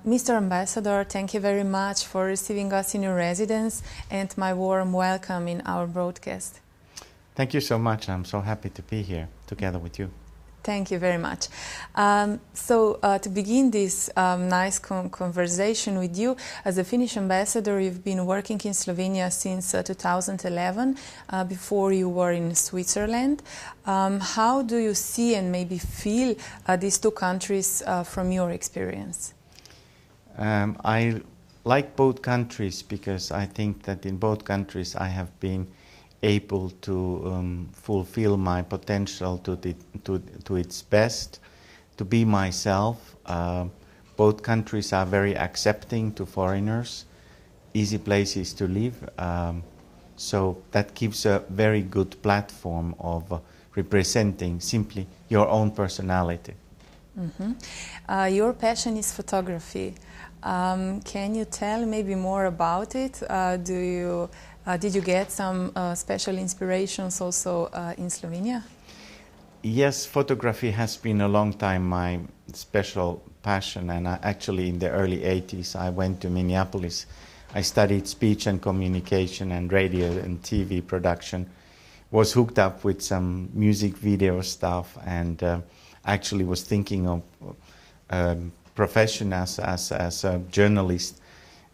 Mr. Ambassador, thank you very much for receiving us in your residence and my warm welcome in our broadcast. Thank you so much. I'm so happy to be here together with you. Thank you very much. To begin this nice conversation with you, as a Finnish ambassador, you've been working in Slovenia since 2011, before you were in Switzerland. How do you see and maybe feel these two countries from your experience? I like both countries because I think that in both countries I have been able to fulfill my potential to its best, to be myself. Both countries are very accepting to foreigners, easy places to live, so that gives a very good platform of representing simply your own personality. Mm-hmm. Your passion is photography. Can you tell maybe more about it? Did you get some special inspirations also in Slovenia? Yes, photography has been a long time my special passion, and actually in the early 80s I went to Minneapolis. I studied speech and communication and radio and TV production, was hooked up with some music video stuff, and actually was thinking of profession as a journalist,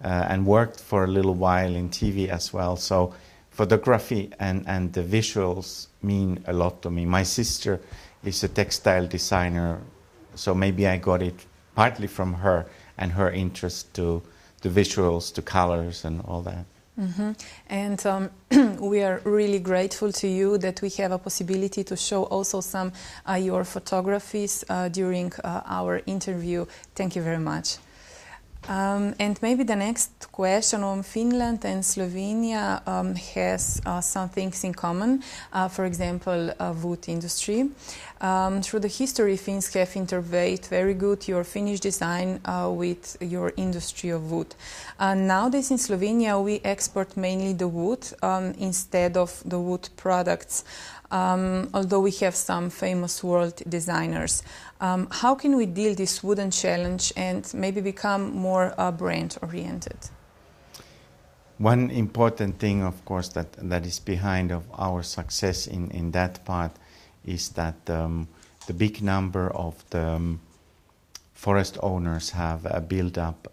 and worked for a little while in TV as well. So photography and the visuals mean a lot to me. My sister is a textile designer, so maybe I got it partly from her and her interest to the visuals, to colors and all that. Mm-hmm. And we are really grateful to you that we have a possibility to show also some your photographies during our interview. Thank you very much. And maybe the next question on Finland and Slovenia has some things in common. For example, wood industry. Through the history, Finns have interweaved very good your Finnish design with your industry of wood. Nowadays in Slovenia we export mainly the wood instead of the wood products, although we have some famous world designers. How can we deal this wooden challenge and maybe become more brand oriented? One important thing, of course, that is behind of our success in that part is that the big number of the forest owners have built up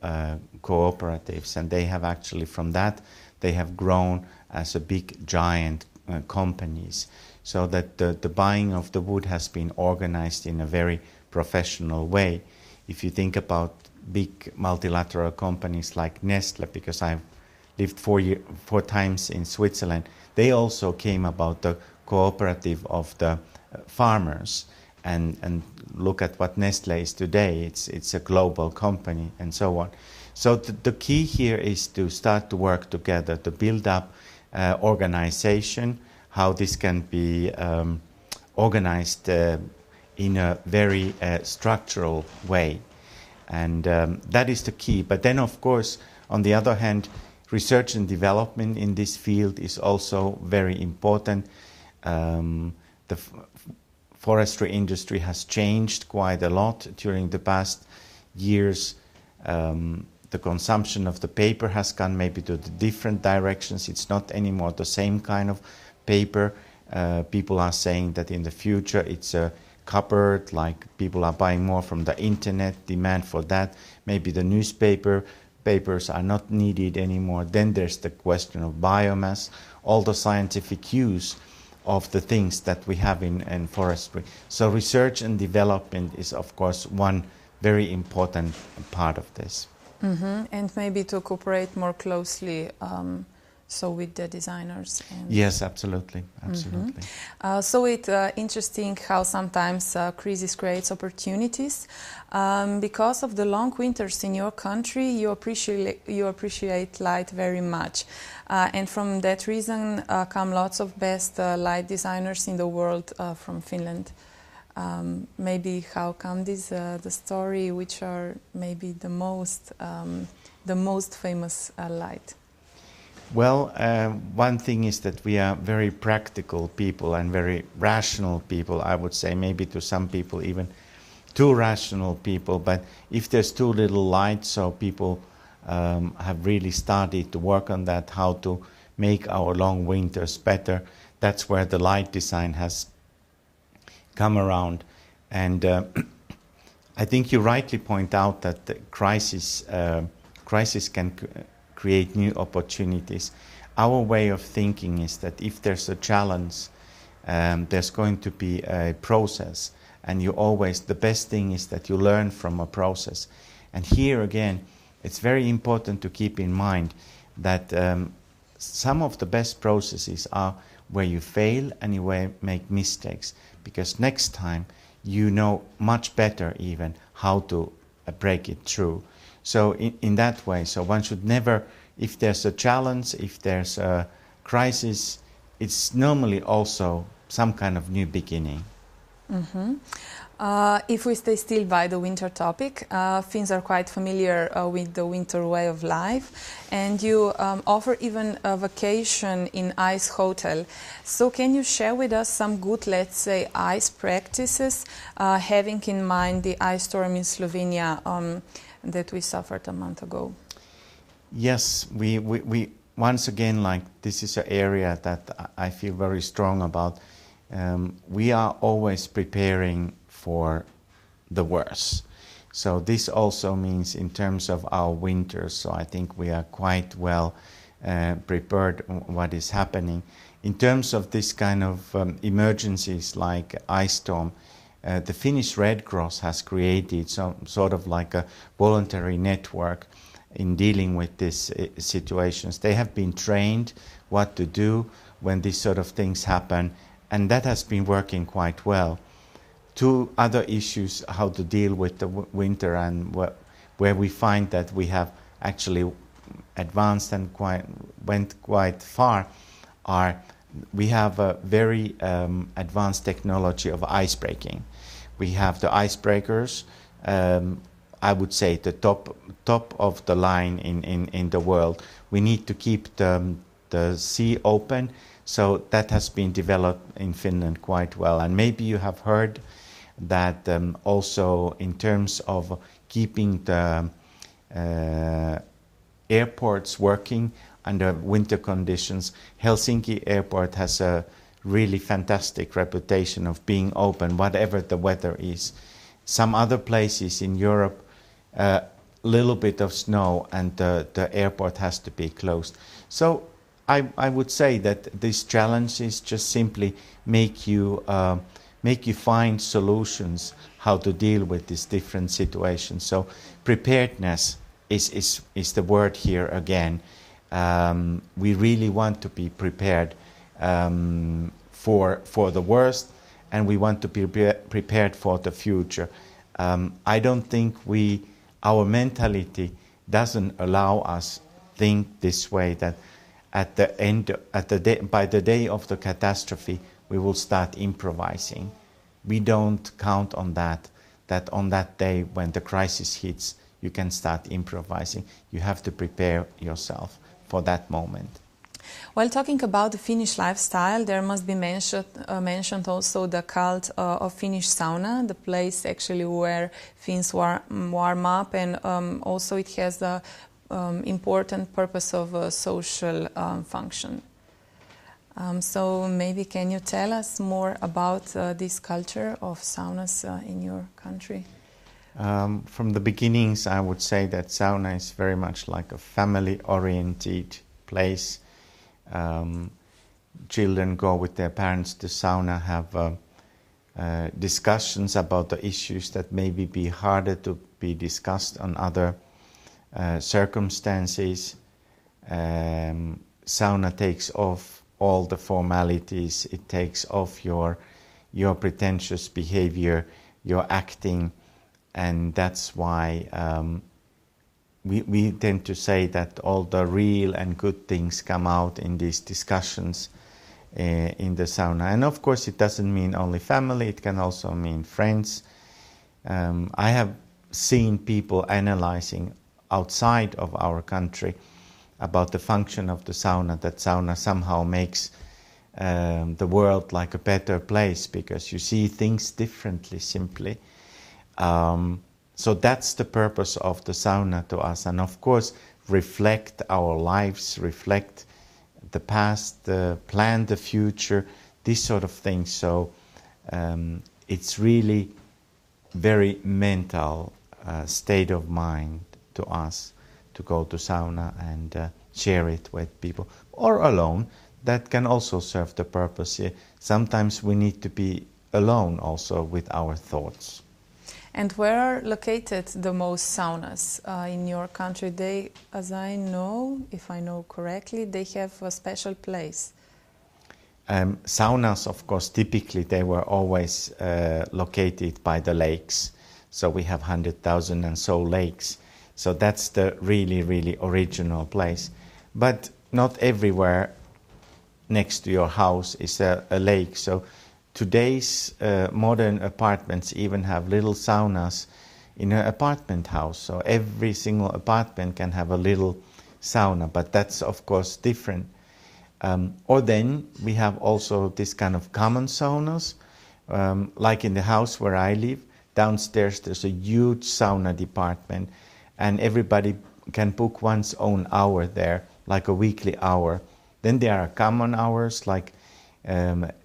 cooperatives, and they have actually from that they have grown as a big giant companies, so that the buying of the wood has been organized in a very professional way. If you think about big multilateral companies like Nestle, because I've lived 4 times in Switzerland, they also came about the cooperative of the farmers, and look at what Nestle is today. It's a global company and so on. So the key here is to start to work together to build up organization, how this can be organized in a very structural way, and that is the key. But then, of course, on the other hand, research and development in this field is also very important. The forestry industry has changed quite a lot during the past years. The consumption of the paper has gone maybe to the different directions. It's not anymore the same kind of paper. People are saying that in the future it's a cupboard, like people are buying more from the internet, demand for that. Maybe the papers are not needed anymore. Then there's the question of biomass, all the scientific use of the things that we have in forestry. So research and development is, of course, one very important part of this. Mm-hmm. And maybe to cooperate more closely with the designers. Yes, absolutely, absolutely. Mm-hmm. So it's interesting how sometimes crisis creates opportunities. Because of the long winters in your country, you appreciate light very much. And from that reason come lots of best light designers in the world from Finland. Maybe how come this the story, which are maybe the most famous light? Well, one thing is that we are very practical people and very rational people, I would say, maybe to some people even too rational people, but if there's too little light, so people have really started to work on that, how to make our long winters better. That's where the light design has come around. And I think you rightly point out that the crisis can create new opportunities. Our way of thinking is that if there's a challenge, there's going to be a process, and the best thing is that you learn from a process. And here again, it's very important to keep in mind that some of the best processes are where you fail and you make mistakes, because next time you know much better even how to break it through. So in that way, so one should never, if there's a challenge, if there's a crisis, it's normally also some kind of new beginning. Mm-hmm. If we stay still by the winter topic, Finns are quite familiar with the winter way of life, and you offer even a vacation in ice hotel. So can you share with us some good, let's say, ice practices, having in mind the ice storm in Slovenia that we suffered a month ago? Yes, we once again, like, this is an area that I feel very strong about. We are always preparing for the worst. So this also means in terms of our winters, so I think we are quite well prepared what is happening. In terms of this kind of emergencies like ice storm, the Finnish Red Cross has created some sort of like a voluntary network in dealing with these situations. They have been trained what to do when these sort of things happen, and that has been working quite well. Two other issues how to deal with the winter, and where we find that we have actually advanced and went quite far, are we have a very advanced technology of ice breaking. We have the icebreakers, I would say the top of the line in the world. We need to keep the sea open, so that has been developed in Finland quite well. And maybe you have heard that also in terms of keeping the airports working under winter conditions, Helsinki airport has a really fantastic reputation of being open whatever the weather is. Some other places in Europe, a little bit of snow and the airport has to be closed. So I would say that these challenges just simply make you find solutions how to deal with these different situations. So preparedness is the word here again. We really want to be prepared for the worst, and we want to be prepared for the future. I don't think our mentality doesn't allow us think this way, that by the day of the catastrophe we will start improvising. We don't count on that on that day when the crisis hits you can start improvising. You have to prepare yourself for that moment. While talking about the Finnish lifestyle, there must be mentioned also the cult of Finnish sauna, the place actually where Finns warm up, and also it has the important purpose of a social function. So maybe can you tell us more about this culture of saunas in your country? From the beginnings, I would say that sauna is very much like a family-oriented place. Children go with their parents to sauna, have discussions about the issues that maybe be harder to be discussed on other circumstances. Sauna takes off all the formalities. It takes off your pretentious behavior, your acting, and that's why we tend to say that all the real and good things come out in these discussions in the sauna. And of course it doesn't mean only family, it can also mean friends. I have seen people analyzing outside of our country about the function of the sauna, that sauna somehow makes the world like a better place because you see things differently simply. So that's the purpose of the sauna to us, and of course reflect our lives, reflect the past, plan the future, this sort of thing. So it's really very mental state of mind to us to go to sauna and share it with people, or alone. That can also serve the purpose. Sometimes we need to be alone also with our thoughts. And where are located the most saunas in your country? They, as I know, if I know correctly, they have a special place. Saunas, of course, typically they were always located by the lakes. So we have 100,000 and so lakes. So that's the really, really original place. But not everywhere next to your house is a lake. So today's modern apartments even have little saunas in an apartment house. So every single apartment can have a little sauna, but that's of course different. Or then we have also this kind of common saunas, like in the house where I live. Downstairs there's a huge sauna department, and everybody can book one's own hour there, like a weekly hour. Then there are common hours, like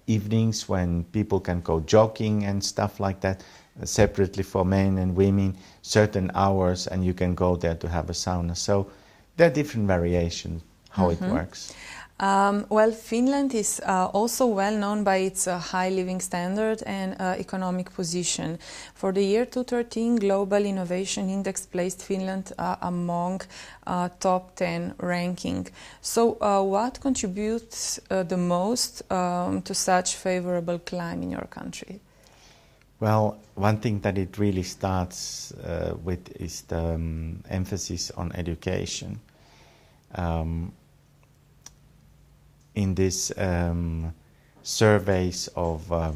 evenings when people can go jogging and stuff like that, separately for men and women, certain hours, and you can go there to have a sauna. So there are different variations how it works. Well, Finland is also well known by its high living standard and economic position. For the year 2013, Global Innovation Index placed Finland among top 10 ranking. So what contributes the most to such favorable climate in your country? Well, one thing that it really starts with is the emphasis on education. In this surveys of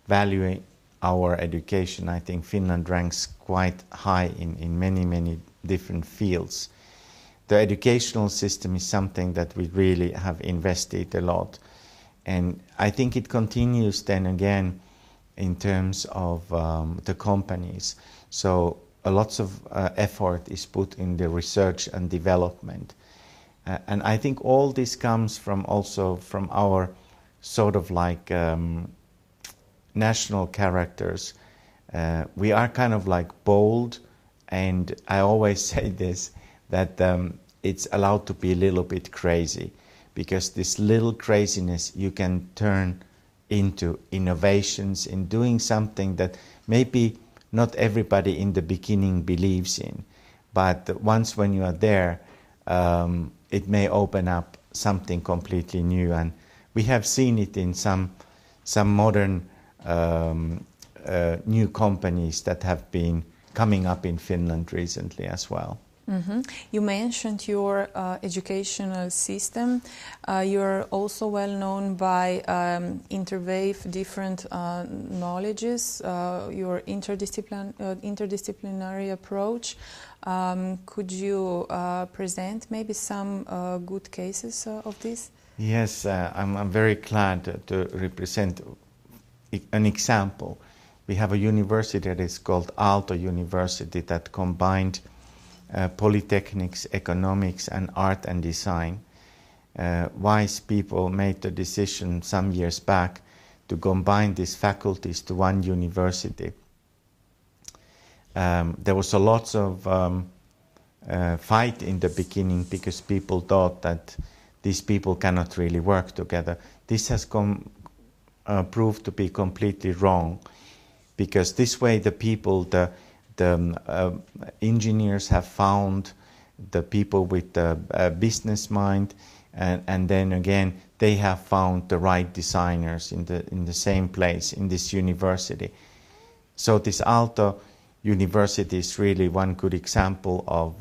valuing our education, I think Finland ranks quite high in many, many different fields. The educational system is something that we really have invested a lot. And I think it continues then again in terms of the companies. So a lot of effort is put in the research and development. And I think all this comes from also from our sort of like national characters. We are kind of like bold, and I always say this, that it's allowed to be a little bit crazy, because this little craziness you can turn into innovations in doing something that maybe not everybody in the beginning believes in. But once when you are there, it may open up something completely new, and we have seen it in some modern new companies that have been coming up in Finland recently as well. You mentioned your educational system. You're also well known by interweave different knowledges, your interdisciplinary approach. Could you present maybe some good cases of this? Yes, I'm very glad to represent an example. We have a university that is called Aalto University that combined polytechnics, economics, and art and design. Wise people made the decision some years back to combine these faculties to one university. There was a lot of fight in the beginning because people thought that these people cannot really work together. This has proved to be completely wrong, because this way the people, the engineers have found the people with the business mind, and then again they have found the right designers in the same place in this university. So this Aalto University is really one good example of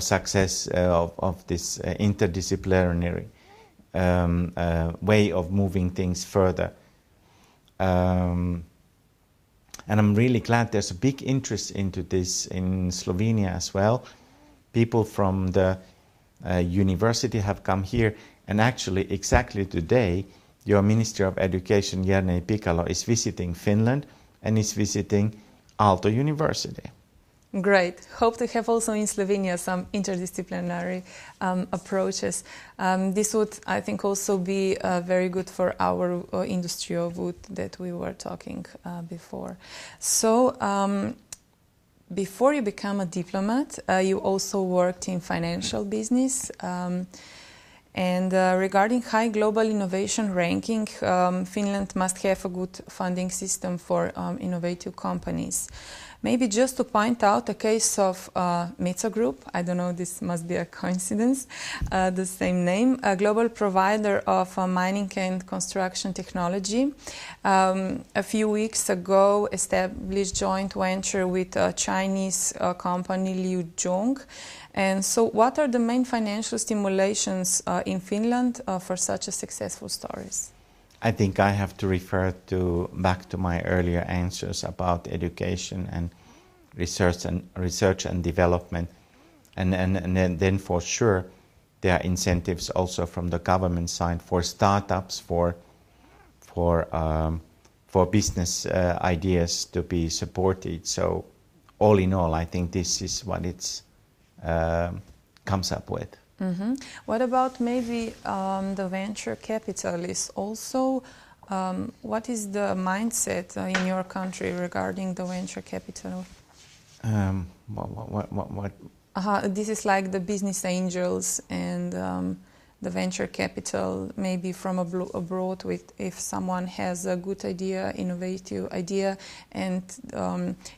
success of this interdisciplinary way of moving things further. And I'm really glad there's a big interest into this in Slovenia as well. People from the university have come here, and actually exactly today your Minister of Education, Jerne Pikalo, is visiting Finland and is visiting Aalto University. Great. Hope to have also in Slovenia some interdisciplinary approaches. This would, I think, also be very good for our industry of wood that we were talking before. So, before you become a diplomat, you also worked in financial business. And regarding high global innovation ranking, Finland must have a good funding system for innovative companies. Maybe just to point out a case of Metso Group, I don't know, this must be a coincidence, the same name, a global provider of mining and construction technology. A few weeks ago established joint venture with a Chinese company Liu Zhong. And so what are the main financial stimulations in Finland for such a successful stories? I think I have to refer back to my earlier answers about education and research and development, and then for sure there are incentives also from the government side for startups, for business ideas to be supported. So all in all, I think this is what it comes up with. Mm-hmm. What about maybe the venture capitalists also? What is the mindset in your country regarding the venture capital? What? This is like the business angels and the venture capital, maybe from abroad. If someone has a good idea, innovative idea, and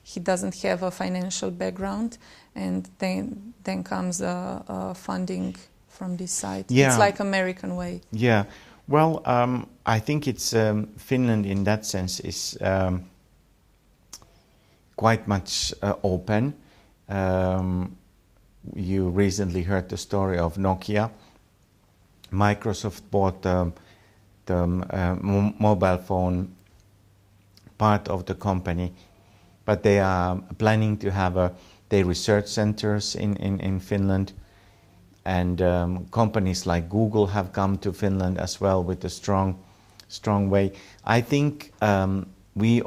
he doesn't have a financial background, and then comes funding from this side. Yeah. It's like American way. Yeah. Well, I think it's Finland in that sense is quite much open. You recently heard the story of Nokia. Microsoft bought the mobile phone part of the company, but they are planning to have their research centers in Finland, and companies like Google have come to Finland as well with a strong way. I think we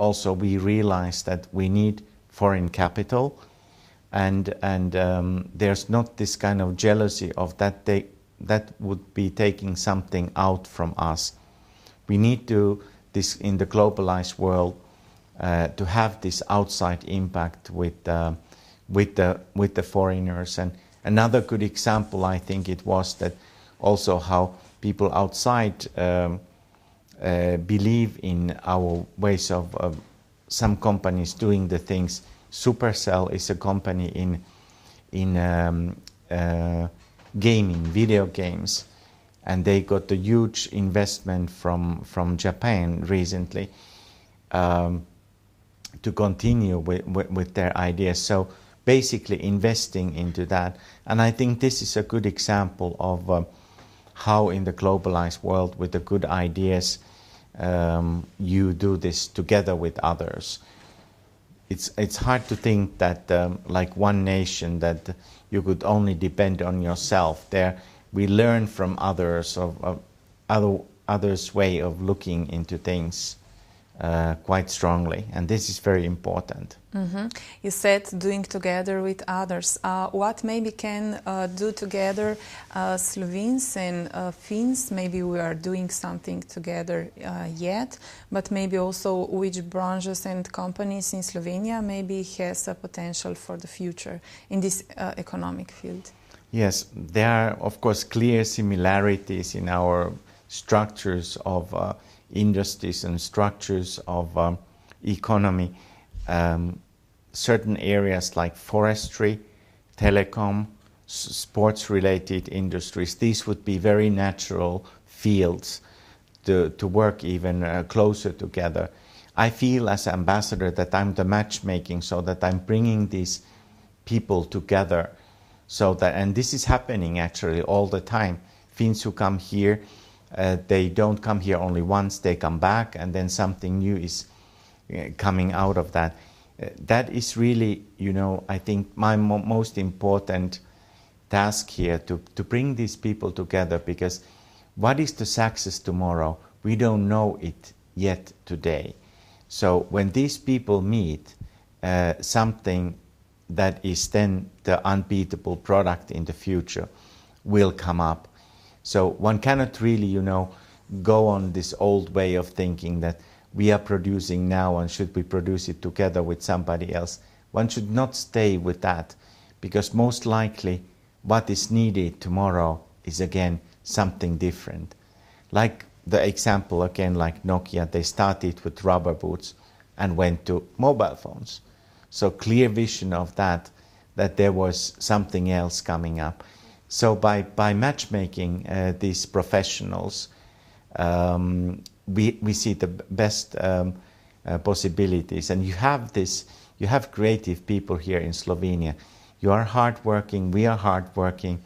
realize that we need foreign capital, and there's not this kind of jealousy of that would be taking something out from us. We need this in the globalized world to have this outside impact with the foreigners. And another good example, I think it was that also how people outside believe in our ways of some companies doing the things. Supercell is a company in gaming, video games, and they got a huge investment from Japan recently to continue with their ideas. So basically investing into that. And I think this is a good example of how in the globalized world with the good ideas you do this together with others. It's hard to think that like one nation that you could only depend on yourself. There we learn from others of others' way of looking into things quite strongly, and this is very important. Mm-hmm. You said doing together with others. What maybe can do together Slovenes and Finns? Maybe we are doing something together yet, but maybe also which branches and companies in Slovenia maybe has a potential for the future in this economic field? Yes, there are of course clear similarities in our structures of industries and structures of economy. Certain areas like forestry, telecom, sports-related industries, these would be very natural fields to work even closer together. I feel as ambassador that I'm the matchmaking, so that I'm bringing these people together, so that, and this is happening actually all the time. Finns who come here, they don't come here only once, they come back, and then something new is coming out of that. That is really, I think my most important task here, to bring these people together, because what is the success tomorrow? We don't know it yet today. So when these people meet, something that is then the unbeatable product in the future will come up. So one cannot really, go on this old way of thinking that we are producing now and should we produce it together with somebody else. One should not stay with that, because most likely what is needed tomorrow is again something different. Like the example again, like Nokia, they started with rubber boots and went to mobile phones. So clear vision of that there was something else coming up. So by matchmaking these professionals, we see the best possibilities. And you have creative people here in Slovenia. You are hardworking, we are hardworking.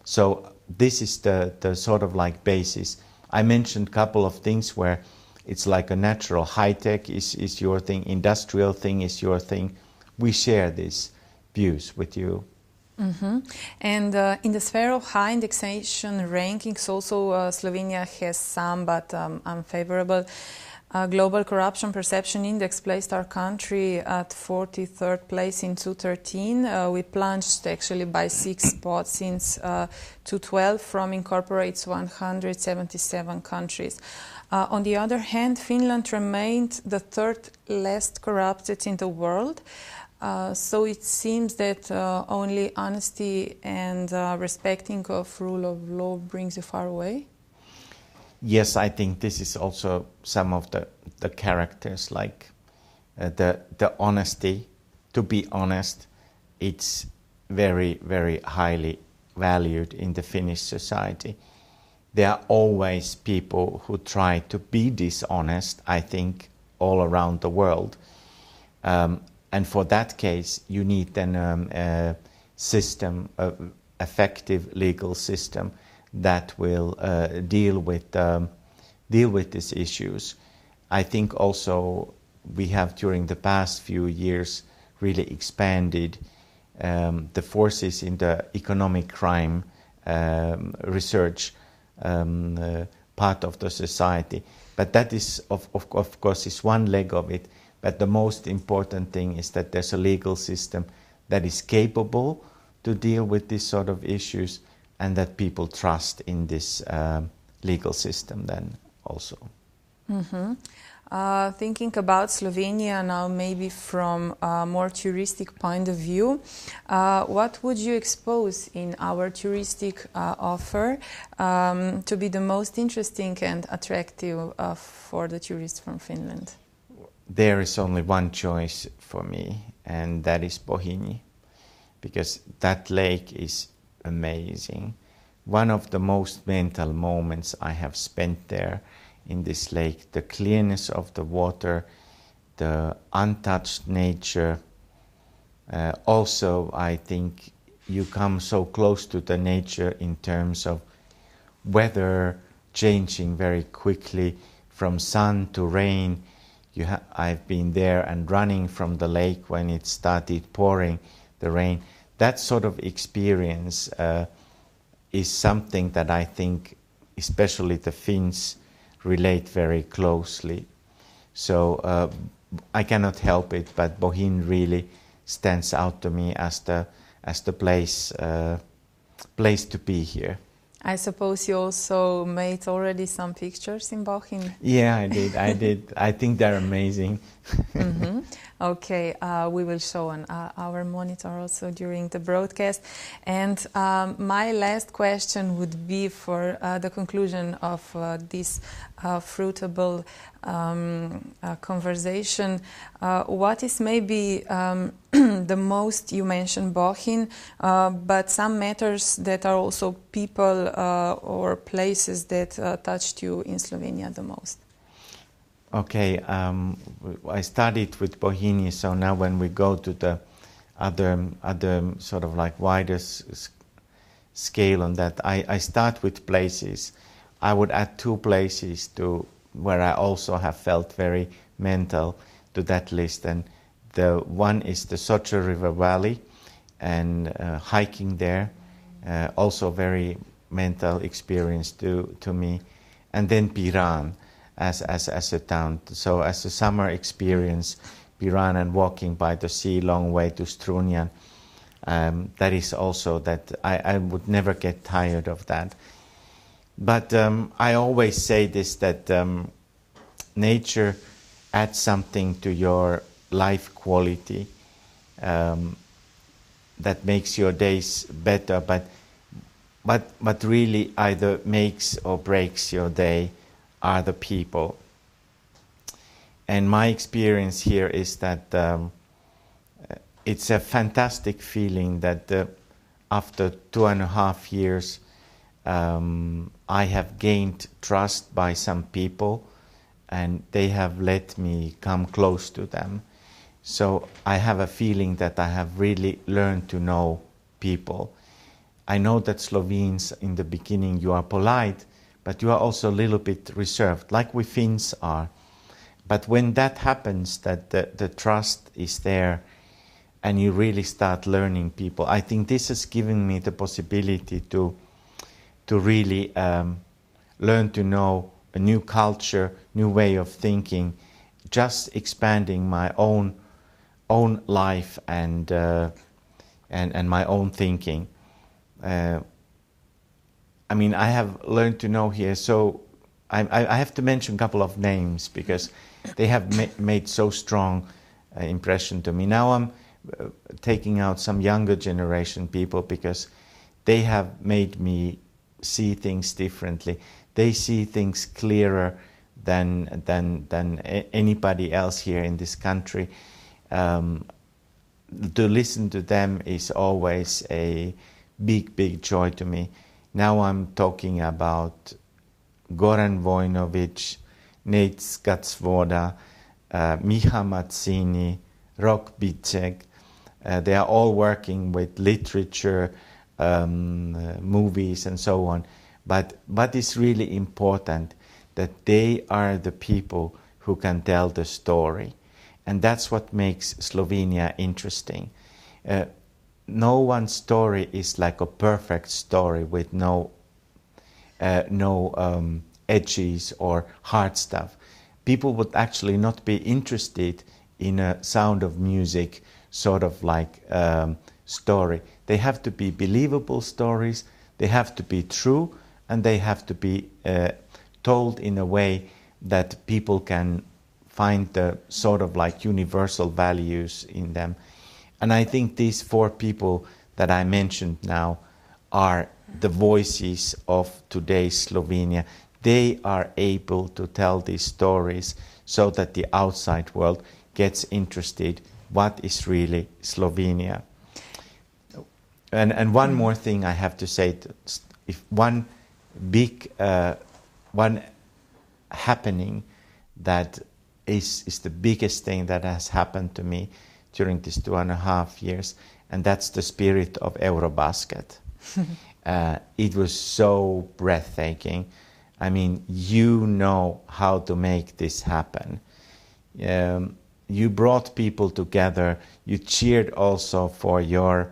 So this is the sort of like basis. I mentioned a couple of things where it's like a natural high-tech is your thing, industrial thing is your thing. We share these views with you. Mm-hmm. And in the sphere of high indexation rankings, also Slovenia has some, but unfavorable. Global Corruption Perception Index placed our country at 43rd place in 2013. We plunged actually by 6 spots since 2012 from incorporates 177 countries. On the other hand, Finland remained the 3rd least corrupted in the world. So it seems that only honesty and respecting of rule of law brings you far away. Yes, I think this is also some of the characters, like the honesty. To be honest, it's very, very highly valued in the Finnish society. There are always people who try to be dishonest, I think, all around the world. And for that case, you need then a system, an effective legal system that will deal with these issues. I think also we have during the past few years really expanded the forces in the economic crime research part of the society. But that is of course is one leg of it. But the most important thing is that there's a legal system that is capable to deal with these sort of issues, and that people trust in this legal system then also. Mm-hmm. Thinking about Slovenia now, maybe from a more touristic point of view, what would you expose in our touristic offer to be the most interesting and attractive for the tourists from Finland? There is only one choice for me, and that is Bohinj, because that lake is amazing. One of the most mental moments I have spent there in this lake, the clearness of the water, the untouched nature. Also, I think you come so close to the nature in terms of weather changing very quickly from sun to rain. I've been there and running from the lake when it started pouring the rain. That sort of experience is something that I think especially the Finns relate very closely. So I cannot help it, but Bohinj really stands out to me as the place to be here. I suppose you also made already some pictures in Bohinj? Yeah, I did. I think they're amazing. Mm-hmm. Okay, we will show on our monitor also during the broadcast. And my last question would be for the conclusion of this fruitable conversation. What is maybe the most, you mentioned Bohinj, but some matters that are also people or places that touched you in Slovenia the most? Okay, I started with Bohinj, so now when we go to the other sort of like wider scale on that, I start with places. I would add 2 places to where I also have felt very mental to that list, and the one is the Socha River Valley, and hiking there, also very mental experience to me, and then Piran as a town. So as a summer experience, Piran and walking by the sea long way to Strunjan. That is also that I would never get tired of that. But I always say this, that nature adds something to your life quality that makes your days better, but really either makes or breaks your day are the people. And my experience here is that it's a fantastic feeling that after 2.5 years I have gained trust by some people, and they have let me come close to them. So I have a feeling that I have really learned to know people. I know that Slovenes, in the beginning, you are polite, but you are also a little bit reserved, like we Finns are. But when that happens, that the trust is there, and you really start learning people, I think this has given me the possibility to really learn to know a new culture, new way of thinking, just expanding my own life and my own thinking. I mean, I have learned to know here, so I have to mention a couple of names because they have made so strong impression to me. Now I'm taking out some younger generation people because they have made me see things differently. They see things clearer than anybody else here in this country. To listen to them is always a big joy to me. Now I'm talking about Goran Vojnovic, Nate Skatsvoda, Miha Mazzini, Rok Bicek. They are all working with literature, movies and so on. But what is really important, that they are the people who can tell the story. And that's what makes Slovenia interesting. No one story is like a perfect story with no edges or hard stuff. People would actually not be interested in a Sound of Music sort of like story. They have to be believable stories, they have to be true, and they have to be told in a way that people can find the sort of like universal values in them. And I think these 4 people that I mentioned now are the voices of today's Slovenia. They are able to tell these stories so that the outside world gets interested what is really Slovenia. And one more thing I have to say, if one big one happening that is the biggest thing that has happened to me during these 2.5 years, and that's the spirit of Eurobasket. It was so breathtaking. I mean, you know how to make this happen. You brought people together. You cheered also for your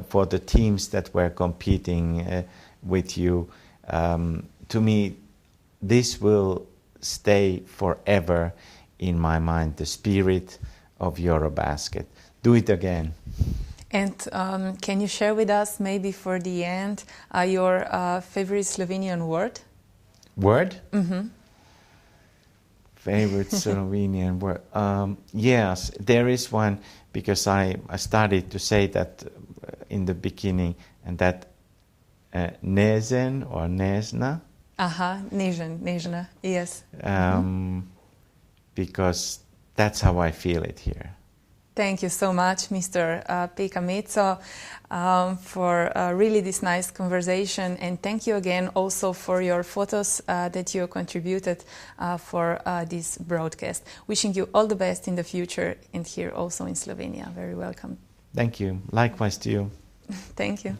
for the teams that were competing with you. To me, this will stay forever in my mind, the spirit of Eurobasket. Do it again. And can you share with us, maybe for the end, your favorite Slovenian word? Word? Mm-hmm. Favorite Slovenian word? Yes, there is one, because I started to say that in the beginning, and that nezen or nezna. Aha, nežna, yes. Because that's how I feel it here. Thank you so much, Mr. Pekka Metso, for really this nice conversation, and thank you again also for your photos that you contributed for this broadcast. Wishing you all the best in the future and here also in Slovenia. Very welcome. Thank you. Likewise to you. Thank you.